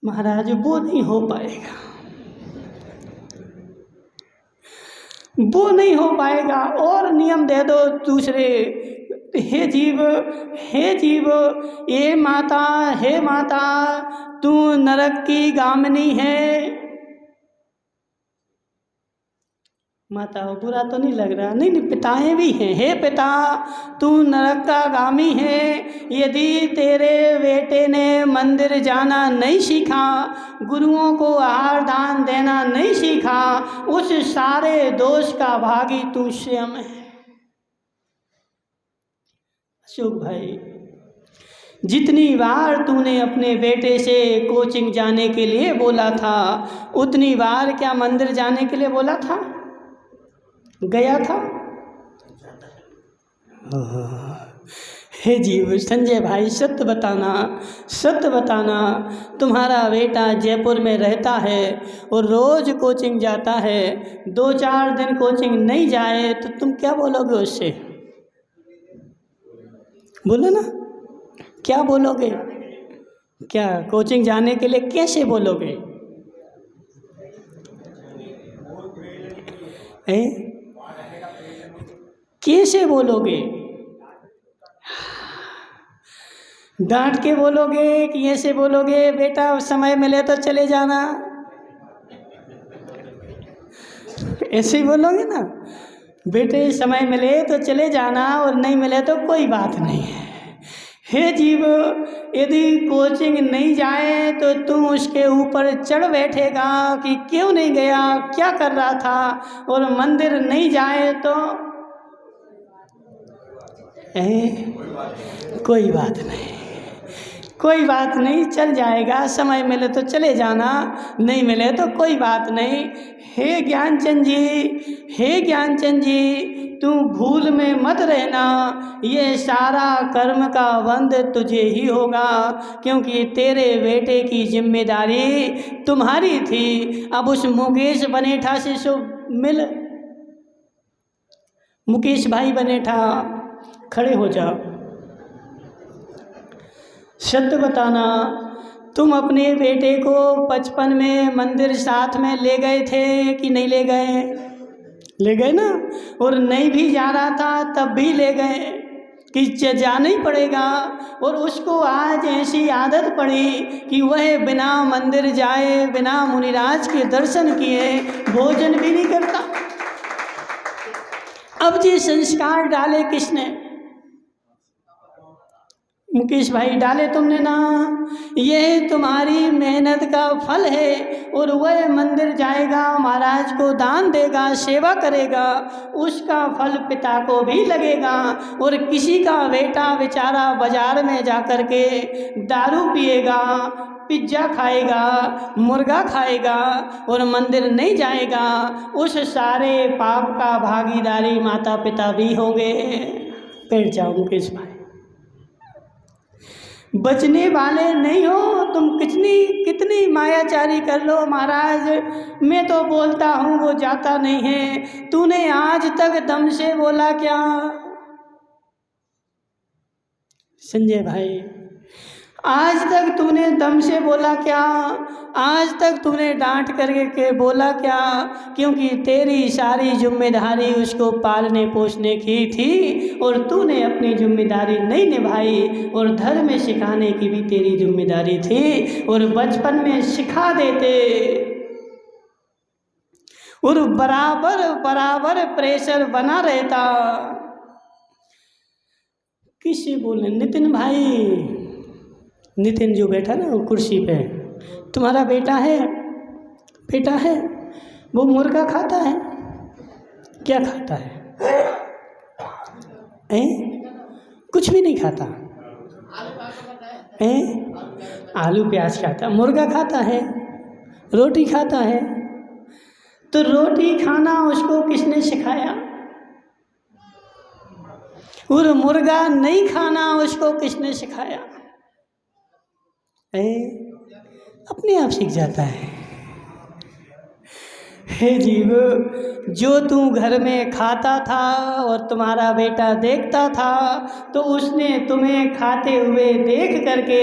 महाराज वो नहीं हो पाएगा, वो नहीं हो पाएगा, और नियम दे दो दूसरे। हे जीव, हे जीव, हे माता, तू नरक की गामिनी है। माता, बुरा तो नहीं लग रहा? नहीं, पिताएं भी हैं। हे पिता, तू नरक का गामी है। यदि तेरे बेटे ने मंदिर जाना नहीं सीखा, गुरुओं को आहार दान देना नहीं सीखा, उस सारे दोष का भागी तू स्वयं है। अशोक भाई, जितनी बार तूने अपने बेटे से कोचिंग जाने के लिए बोला था, उतनी बार क्या मंदिर जाने के लिए बोला था? गया था? हे जीव, संजय भाई, सत्य बताना, तुम्हारा बेटा जयपुर में रहता है और रोज कोचिंग जाता है, 2-4 दिन कोचिंग नहीं जाए तो तुम क्या बोलोगे उससे? बोलो ना, क्या बोलोगे? क्या कोचिंग जाने के लिए कैसे बोलोगे? कैसे बोलोगे? डांट के बोलोगे कि ऐसे बोलोगे, बेटा समय मिले तो चले जाना, ऐसे ही बोलोगे ना? बेटे समय मिले तो चले जाना और नहीं मिले तो कोई बात नहीं है। हे जीव, यदि कोचिंग नहीं जाए तो तुम उसके ऊपर चढ़ बैठेगा कि क्यों नहीं गया, क्या कर रहा था, और मंदिर नहीं जाए तो कोई बात नहीं, चल जाएगा, समय मिले तो चले जाना, नहीं मिले तो कोई बात नहीं। हे ज्ञानचंद जी, तू भूल में मत रहना, ये सारा कर्म का बंध तुझे ही होगा, क्योंकि तेरे बेटे की जिम्मेदारी तुम्हारी थी। अब उस मुकेश बनेठा से मिल। मुकेश भाई बनेठा, खड़े हो जाओ, सत्य बताना, तुम अपने बेटे को 55 में मंदिर साथ में ले गए थे कि नहीं ले गए? ले गए ना? और नहीं भी जा रहा था तब भी ले गए कि जाना ही पड़ेगा। और उसको आज ऐसी आदत पड़ी कि वह बिना मंदिर जाए, बिना मुनिराज के दर्शन किए भोजन भी नहीं करता। अब ये संस्कार डाले किसने? मुकेश भाई डाले तुमने ना, ये तुम्हारी मेहनत का फल है। और वह मंदिर जाएगा, महाराज को दान देगा, सेवा करेगा, उसका फल पिता को भी लगेगा। और किसी का बेटा बेचारा बाजार में जा कर के दारू पिएगा, पिज्ज़ा खाएगा, मुर्गा खाएगा और मंदिर नहीं जाएगा, उस सारे पाप का भागीदारी माता पिता भी होंगे। बैठ जाओ मुकेश भाई, बचने वाले नहीं हो तुम। कितनी मायाचारी कर लो महाराज, मैं तो बोलता हूँ वो जाता नहीं है। तूने आज तक दम से बोला क्या? संजय भाई, आज तक तूने दम से बोला क्या? आज तक तूने डांट करके बोला क्या? क्योंकि तेरी सारी जिम्मेदारी उसको पालने पोसने की थी और तूने अपनी जिम्मेदारी नहीं निभाई। और धर्म सिखाने की भी तेरी जिम्मेदारी थी और बचपन में सिखा देते। और बराबर बराबर प्रेशर बना रहता। किसी बोले नितिन भाई, नितिन जो बैठा ना वो कुर्सी पे, तुम्हारा बेटा है वो मुर्गा खाता है? क्या खाता है? कुछ भी नहीं खाता। आलू प्याज खाता, मुर्गा खाता है, रोटी खाता है। तो रोटी खाना उसको किसने सिखाया? और मुर्गा नहीं खाना उसको किसने सिखाया? अपने आप सीख जाता है। हे जीव, जो तू घर में खाता था और तुम्हारा बेटा देखता था, तो उसने तुम्हें खाते हुए देख करके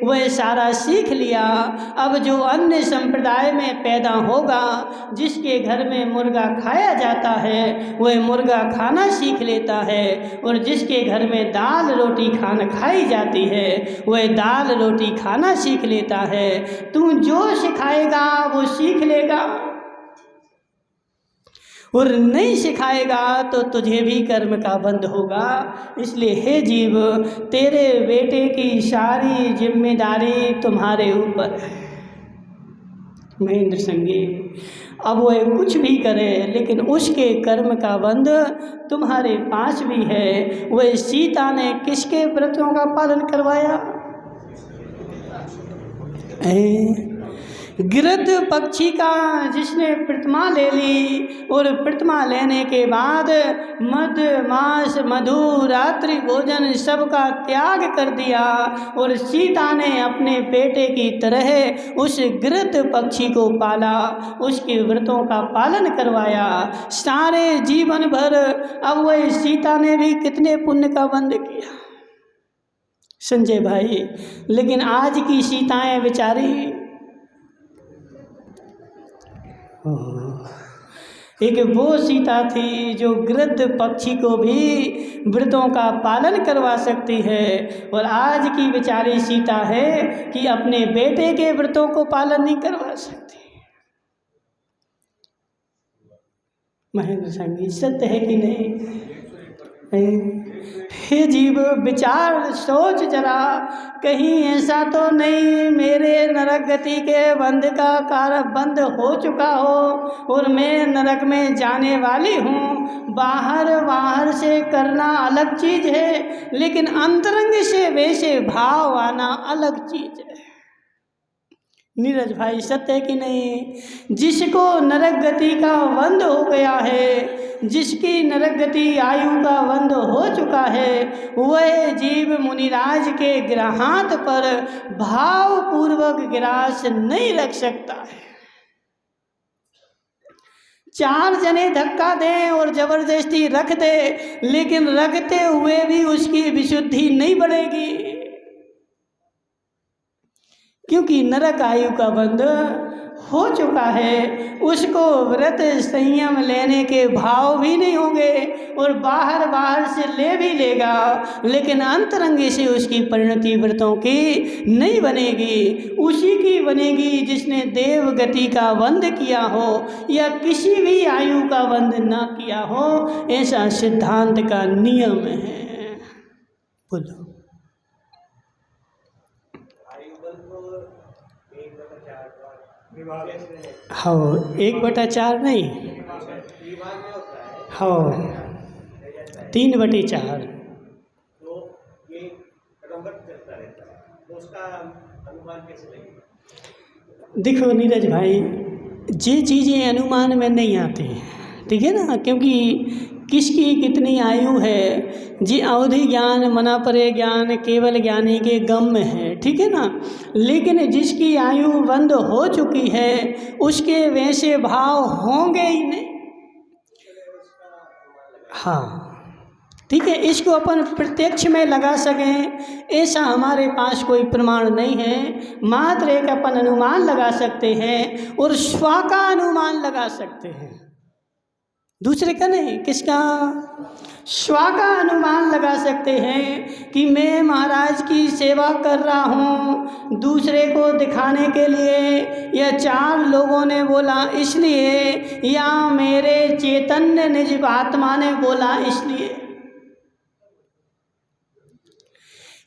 वह सारा सीख लिया। अब जो अन्य संप्रदाय में पैदा होगा, जिसके घर में मुर्गा खाया जाता है, वह मुर्गा खाना सीख लेता है। और जिसके घर में दाल रोटी खाई जाती है, वह दाल रोटी खाना सीख लेता है। तू जो सिखाएगा वो सीख लेगा, और नहीं सिखाएगा तो तुझे भी कर्म का बंध होगा। इसलिए हे जीव, तेरे बेटे की सारी जिम्मेदारी तुम्हारे ऊपर है। महेंद्र संगी, अब वह कुछ भी करे लेकिन उसके कर्म का बंध तुम्हारे पास भी है। वह सीता ने किसके व्रतों का पालन करवाया? गिरध पक्षी का जिसने प्रतिमा ले ली, और प्रतिमा लेने के बाद मद मांस मधु रात्रि भोजन सबका त्याग कर दिया, और सीता ने अपने बेटे की तरह उस गिरध पक्षी को पाला, उसके व्रतों का पालन करवाया सारे जीवन भर। अब वह सीता ने भी कितने पुण्य का बंध किया संजय भाई। लेकिन आज की सीताएं बेचारी, एक वो सीता थी जो गिरध पक्षी को भी व्रतों का पालन करवा सकती है, और आज की बेचारी सीता है कि अपने बेटे के व्रतों को पालन नहीं करवा सकती। महेंद्र संगी, सत्य है कि नहीं? हे जीव, विचार सोच जरा, कहीं ऐसा तो नहीं मेरे नरक गति के बंध का कारण बंद हो चुका हो और मैं नरक में जाने वाली हूँ। बाहर से करना अलग चीज है, लेकिन अंतरंग से वैसे भाव आना अलग चीज है। नीरज भाई, सत्य है कि नहीं? जिसको नरक गति का बंध हो गया है, जिसकी नरक गति आयु का बंध हो चुका है, वह जीव मुनिराज के ग्रहांत पर भाव पूर्वक ग्रास नहीं रख सकता है। 4 जने धक्का दें और जबरदस्ती रख दे, लेकिन रखते हुए भी उसकी विशुद्धि नहीं बढ़ेगी, क्योंकि नरक आयु का बंध हो चुका है। उसको व्रत संयम लेने के भाव भी नहीं होंगे, और बाहर से ले भी लेगा, लेकिन अंतरंगी से उसकी परिणति व्रतों की नहीं बनेगी। उसी की बनेगी जिसने देव गति का बंध किया हो या किसी भी आयु का बंध ना किया हो। ऐसा सिद्धांत का नियम है। बोलो। हाँ, 1/4 नहीं, हाँ, 3/4। देखो नीरज भाई, ये चीज़ें अनुमान में नहीं आती हैं, ठीक है ना, क्योंकि किसकी कितनी आयु है जी अवधि ज्ञान मना परे ज्ञान केवल ज्ञानी के गम में है, ठीक है ना। लेकिन जिसकी आयु बंद हो चुकी है उसके वैसे भाव होंगे ही नहीं। हाँ, ठीक है, इसको अपन प्रत्यक्ष में लगा सकें ऐसा हमारे पास कोई प्रमाण नहीं है, मात्र एक अपन अनुमान लगा सकते हैं और स्व का अनुमान लगा सकते हैं, दूसरे का नहीं। किसका? स्व का अनुमान लगा सकते हैं कि मैं महाराज की सेवा कर रहा हूँ दूसरे को दिखाने के लिए, या 4 लोगों ने बोला इसलिए, या मेरे चैतन्य निज आत्मा ने बोला इसलिए।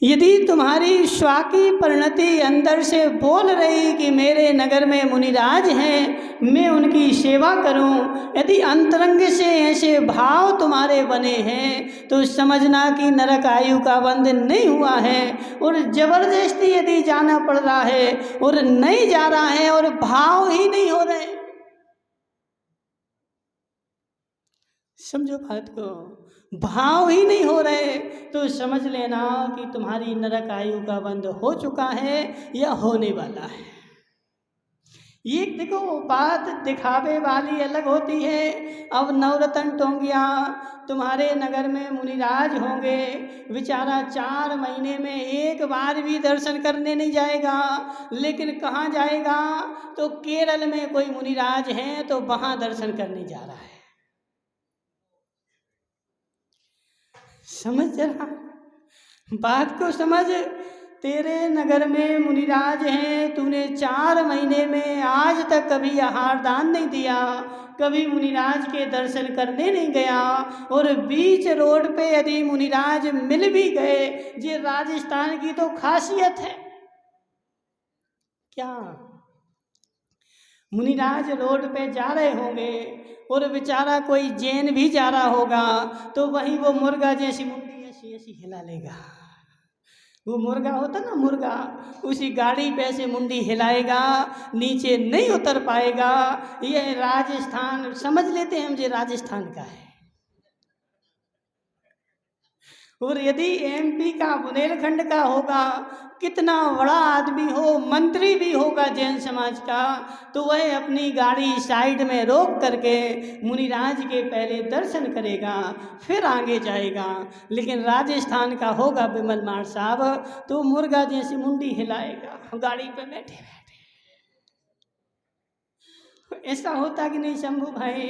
यदि तुम्हारी स्व की परिणति अंदर से बोल रही कि मेरे नगर में मुनिराज हैं, मैं उनकी सेवा करूं, यदि अंतरंग से ऐसे भाव तुम्हारे बने हैं तो समझना कि नरक आयु का बंध नहीं हुआ है, और जबरदस्ती यदि जाना पड़ रहा है और नहीं जा रहा है और भाव ही नहीं हो रहे, समझो बात को, भाव ही नहीं हो रहे तो समझ लेना कि तुम्हारी नरक आयु का बंध हो चुका है या होने वाला है। ये देखो बात दिखावे वाली अलग होती है। अब नवरत्न टोंगिया तुम्हारे नगर में मुनिराज होंगे, बेचारा 4 महीने में एक बार भी दर्शन करने नहीं जाएगा, लेकिन कहाँ जाएगा? तो केरल में कोई मुनिराज हैं तो वहाँ दर्शन करने जा रहा है। समझ जरा बात को समझ, तेरे नगर में मुनिराज हैं, तूने 4 महीने में आज तक कभी आहार दान नहीं दिया, कभी मुनिराज के दर्शन करने नहीं गया, और बीच रोड पे यदि मुनिराज मिल भी गए, ये राजस्थान की तो खासियत है। क्या मुनिराज रोड पे जा रहे होंगे और बेचारा कोई जैन भी जा रहा होगा तो वहीं वो मुर्गा जैसी मुंडी ऐसी ऐसी हिला लेगा, वो मुर्गा होता ना मुर्गा, उसी गाड़ी पे ऐसे मुंडी हिलाएगा, नीचे नहीं उतर पाएगा। यह राजस्थान समझ लेते हैं, मुझे राजस्थान का है। और यदि एमपी का बुंदेलखंड का होगा, कितना बड़ा आदमी हो, मंत्री भी होगा जैन समाज का, तो वह अपनी गाड़ी साइड में रोक करके मुनिराज के पहले दर्शन करेगा फिर आगे जाएगा। लेकिन राजस्थान का होगा विमल मार साहब तो मुर्गा जैसी मुंडी हिलाएगा गाड़ी पे बैठे बैठे। ऐसा होता कि नहीं शंभू भाई?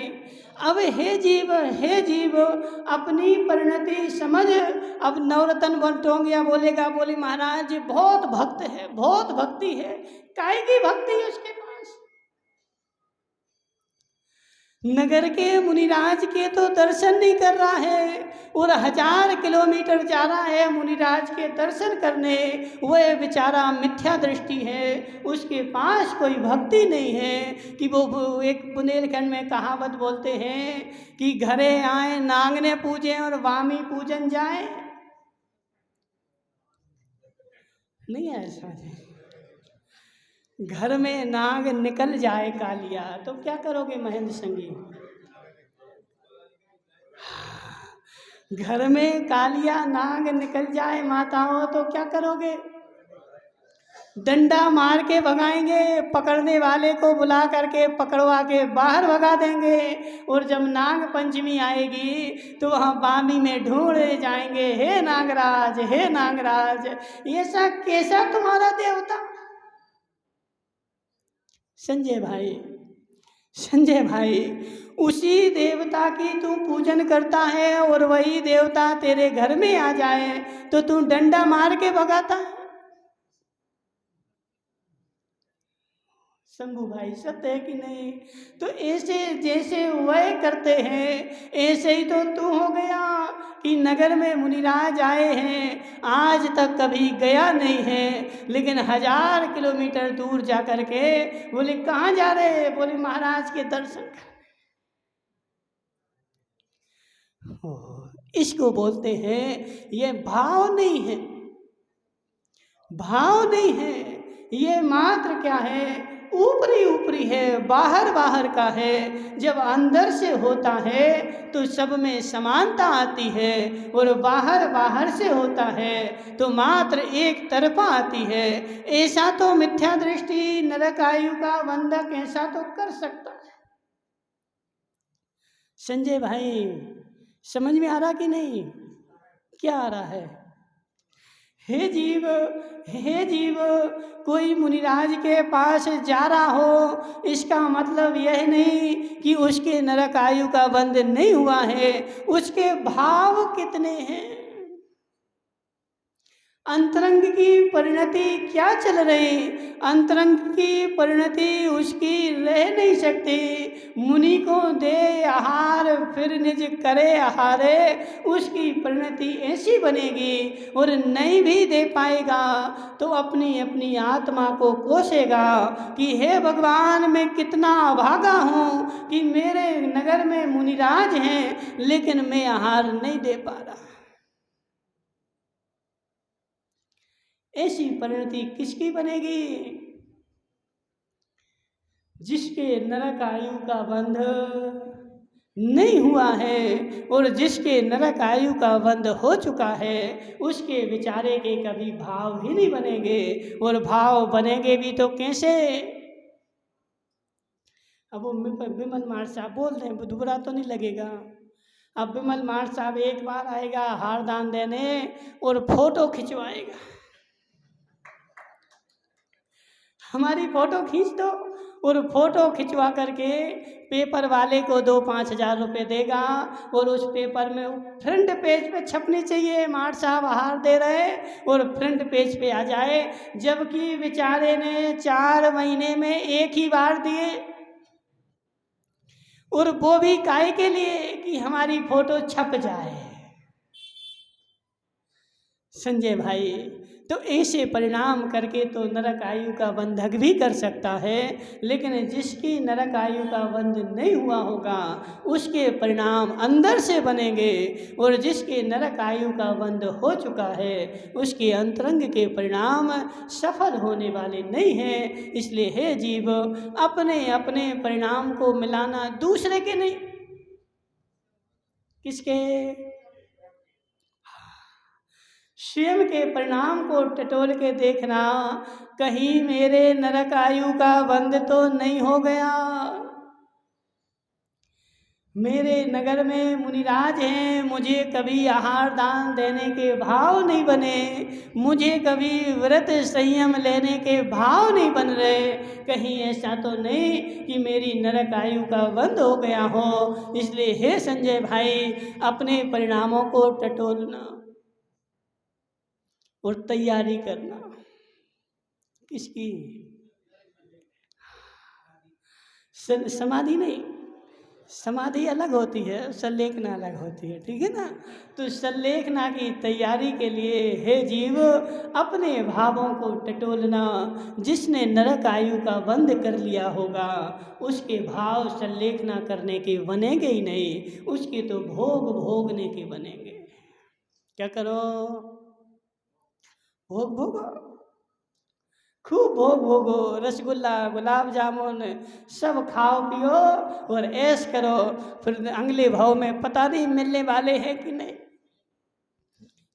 अब हे जीव अपनी परिणति समझ। अब नवरत्न बंटोंगिया बोलेगा, बोले महाराज बहुत भक्त है, बहुत भक्ति है। काहे की भक्ति है उसके पास? नगर के मुनिराज के तो दर्शन नहीं कर रहा है और 1000 किलोमीटर जा रहा है मुनिराज के दर्शन करने। वह बेचारा मिथ्या दृष्टि है, उसके पास कोई भक्ति नहीं है कि वो एक बुंदेलखंड में कहावत बोलते हैं कि घरे आए नांगने पूजे और वामी पूजन जाए। नहीं है ऐसा? घर में नाग निकल जाए कालिया तो क्या करोगे महेंद्र संगी? घर में कालिया नाग निकल जाए माताओं तो क्या करोगे? डंडा मार के भगाएंगे, पकड़ने वाले को बुला करके पकड़वा के बाहर भगा देंगे। और जब नाग पंचमी आएगी तो वहाँ बामी में ढूंढे जाएंगे, हे नागराज, हे नागराज। ऐसा कैसा तुम्हारा देवता? संजय भाई उसी देवता की तू पूजन करता है और वही देवता तेरे घर में आ जाए तो तू डंडा मार के भगाता है। शंभू भाई सत्य है कि नहीं? तो ऐसे जैसे वह करते हैं ऐसे ही तो तू हो गया कि नगर में मुनिराज आए हैं, आज तक कभी गया नहीं है, लेकिन 1000 किलोमीटर दूर जा कर के बोले कहाँ जा रहे हैं? बोले महाराज के दर्शन कर। इसको बोलते हैं ये भाव नहीं है, भाव नहीं है, ये मात्र क्या है? ऊपरी ऊपरी है, बाहर बाहर का है। जब अंदर से होता है तो सब में समानता आती है, और बाहर बाहर से होता है तो मात्र एक तरफा आती है। ऐसा तो मिथ्या दृष्टि नरक आयु का बंधक ऐसा तो कर सकता है। संजय भाई समझ में आ रहा कि नहीं? क्या आ रहा है? हे जीव, हे जीव, कोई मुनिराज के पास जा रहा हो इसका मतलब यह नहीं कि उसके नरक आयु का बंध नहीं हुआ है। उसके भाव कितने हैं, अंतरंग की परिणति क्या चल रही? अंतरंग की परिणति उसकी रह नहीं सकती। मुनि को दे आहार फिर निज करे आहारे, उसकी परिणति ऐसी बनेगी। और नहीं भी दे पाएगा तो अपनी अपनी आत्मा को कोसेगा कि हे भगवान मैं कितना अभागा हूँ कि मेरे नगर में मुनिराज हैं लेकिन मैं आहार नहीं दे पा रहा। ऐसी परिणति किसकी बनेगी? जिसके नरक आयु का बंध नहीं हुआ है, और जिसके नरक आयु का बंध हो चुका है उसके बेचारे के कभी भाव ही नहीं बनेंगे। और भाव बनेंगे भी तो कैसे? अब वो विमल मार साहब बोल रहे हैं, बुरा तो नहीं लगेगा? अब विमल मार साहब एक बार आएगा हार दान देने और फोटो खिंचवाएगा, हमारी फोटो खींच दो, और फोटो खिंचवा करके पेपर वाले को 2-5 हज़ार रुपये देगा, और उस पेपर में फ्रंट पेज पे छपनी चाहिए मार साहब आहार दे रहे, और फ्रंट पेज पे आ जाए। जबकि बेचारे ने 4 महीने में एक ही बार दिए, और वो भी काहे के लिए कि हमारी फोटो छप जाए। संजय भाई तो ऐसे परिणाम करके तो नरक आयु का बंधक भी कर सकता है, लेकिन जिसकी नरक आयु का बंध नहीं हुआ होगा उसके परिणाम अंदर से बनेंगे, और जिसके नरक आयु का बंध हो चुका है उसके अंतरंग के परिणाम सफल होने वाले नहीं हैं। इसलिए हे जीव, अपने अपने परिणाम को मिलाना, दूसरे के नहीं। किसके? स्वयं के परिणाम को टटोल के देखना, कहीं मेरे नरक आयु का बंध तो नहीं हो गया। मेरे नगर में मुनिराज हैं, मुझे कभी आहार दान देने के भाव नहीं बने, मुझे कभी व्रत संयम लेने के भाव नहीं बन रहे। कहीं ऐसा तो नहीं कि मेरी नरक आयु का बंध हो गया हो। इसलिए हे संजय भाई, अपने परिणामों को टटोलना और तैयारी करना। किसकी? समाधि नहीं, समाधि अलग होती है, संलेखना अलग होती है, ठीक है ना? तो संलेखना की तैयारी के लिए हे जीव, अपने भावों को टटोलना। जिसने नरक आयु का बंध कर लिया होगा उसके भाव संलेखना करने के बनेंगे ही नहीं, उसके तो भोग भोगने के बनेंगे। क्या करो? भोग भोगो, खूब भोग भोगो, रसगुल्ला गुलाब जामुन सब खाओ पियो और ऐश करो। फिर अगले भाव में पता नहीं मिलने वाले हैं कि नहीं।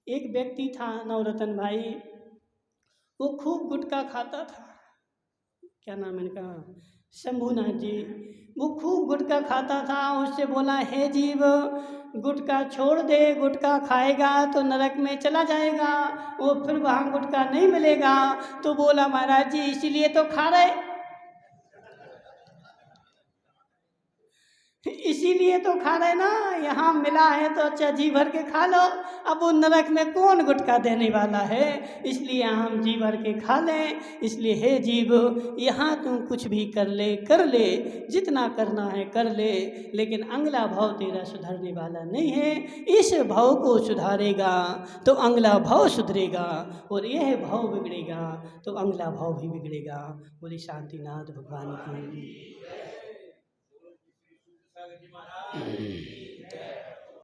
एक व्यक्ति था नवरतन भाई, वो खूब गुटखा खाता था। क्या नाम है इनका? शंभूनाथ जी। वो खूब गुटखा खाता था। उससे बोला, हे जीव, गुटखा छोड़ दे, गुटखा खाएगा तो नरक में चला जाएगा, वो फिर वहाँ गुटखा नहीं मिलेगा। तो बोला, महाराज जी इसीलिए तो खा रहे। इसीलिए तो खा रहे ना, यहाँ मिला है तो अच्छा जी भर के खा लो। अब वो नरक में कौन गुटखा देने वाला है, इसलिए हम जी भर के खा लें। इसलिए हे जीव, यहाँ तुम कुछ भी कर ले, जितना करना है कर ले, लेकिन अगला भाव तेरा सुधरने वाला नहीं है। इस भाव को सुधारेगा तो अगला भाव सुधरेगा, और यह भाव बिगड़ेगा तो अगला भाव भी बिगड़ेगा। बोली शांतिनाथ भगवान की।